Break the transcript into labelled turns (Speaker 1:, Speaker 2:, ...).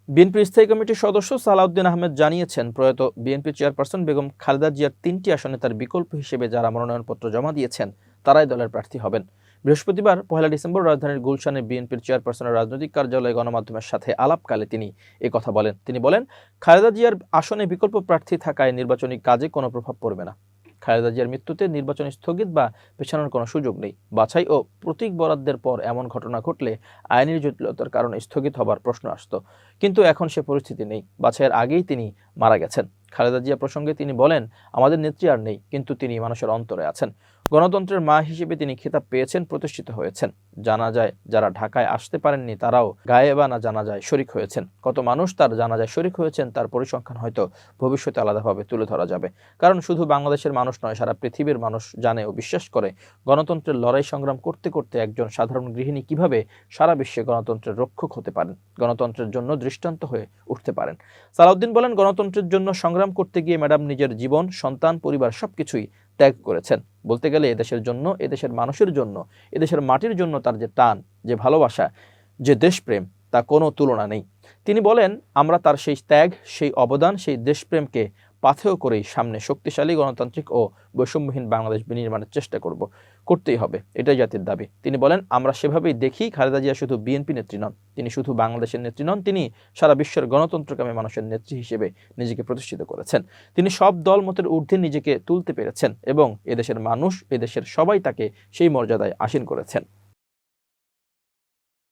Speaker 1: বিএনপির স্থায়ী কমিটির সদস্য সালাউদ্দিন আহমেদ জানিয়েছেন, প্রয়াত বিএনপি চেয়ারপারসন বেগম খালেদা জিয়ার ৩টি আসনে তার বিকল্প হিসেবে যারা মনোনয়নপত্র জমা দিয়েছেন তারাই দলের প্রার্থী হবেন। বৃহস্পতিবার ১ ডিসেম্বর রাজধানীর গুলশানে বিএনপির চেয়ারপারসনের রাজনৈতিক কার্যালয়ে গণমাধ্যমের সাথে আলাপকালে তিনি কথা বলেন। তিনি বলেন, খালেদা জিয়ার আসনে বিকল্প প্রার্থী থাকায় নির্বাচনী কাজে কোনো প্রভাব পড়বে না। খালেদা জিয়ার মৃত্যুতে নির্বাচন স্থগিত বা পেছানোর কোনো সুযোগ নেই। বাছাই ও প্রতীক বরাদ্দের পর এমন ঘটনা ঘটলে আইনি জটিলতার কারণে স্থগিত হবার প্রশ্ন আসত, কিন্তু এখন সে পরিস্থিতি নেই। বাছাইয়ের আগেই তিনি মারা গেছেন। খালেদা জিয়া প্রসঙ্গে তিনি বলেন, আমাদের নেত্রী আর নেই, কিন্তু তিনি মানুষের অন্তরে আছেন। গণতন্ত্রের মা হিসেবে তিনি খেতাব পেয়েছেন, প্রতিষ্ঠিত হয়েছেন। জানাজায় যারা ঢাকায় আসতে পারেননি তারাও গায়েবানা জানাজায় শরিক হয়েছেন। কত মানুষ তার জানাজায় শরিক হয়েছেন তার পরিসংখ্যান হয়তো ভবিষ্যতে আলাদাভাবে তুলে ধরা যাবে। কারণ শুধু বাংলাদেশের মানুষ নয়, সারা পৃথিবীর মানুষ জানে ও বিশ্বাস করে গণতন্ত্রের লড়াই সংগ্রাম করতে করতে একজন সাধারণ গৃহিণী কিভাবে সারা বিশ্বে গণতন্ত্রের রক্ষক হতে পারেন, গণতন্ত্রের জন্য দৃষ্টান্ত হয়ে উঠতে পারেন। সালাউদ্দিন বলেন, গণতন্ত্রের জন্য সংগ্রাম করতে গিয়ে ম্যাডাম নিজের জীবন, সন্তান, পরিবার সবকিছুই ত্যাগ করেছেন। বলতে গেলে এদেশের জন্য, এদেশের মানুষের জন্য, এদেশের মাটির জন্য তার যে টান, যে ভালোবাসা, যে দেশপ্রেম, তা কোনো তুলনা নেই। তিনি বলেন, আমরা তার সেই ত্যাগ, সেই অবদান, সেই দেশপ্রেমকে পাথেয় করেই সামনে শক্তিশালী গণতান্ত্রিক ও বৈষম্যহীন বাংলাদেশ বিনির্মাণের চেষ্টা করতেই হবে, এটাই জাতির দাবি। তিনি বলেন, আমরা সেভাবেই দেখি খালেদা জিয়া শুধু বিএনপি নেত্রী নন, তিনি শুধু বাংলাদেশের নেত্রী নন, তিনি সারা বিশ্বের গণতন্ত্রকামী মানুষের নেত্রী হিসেবে নিজেকে প্রতিষ্ঠিত করেছেন। তিনি সব দল মতের ঊর্ধ্বে নিজেকে তুলতে পেরেছেন এবং এদেশের মানুষ, এদেশের সবাই তাকে সেই মর্যাদায় আসীন করেছেন।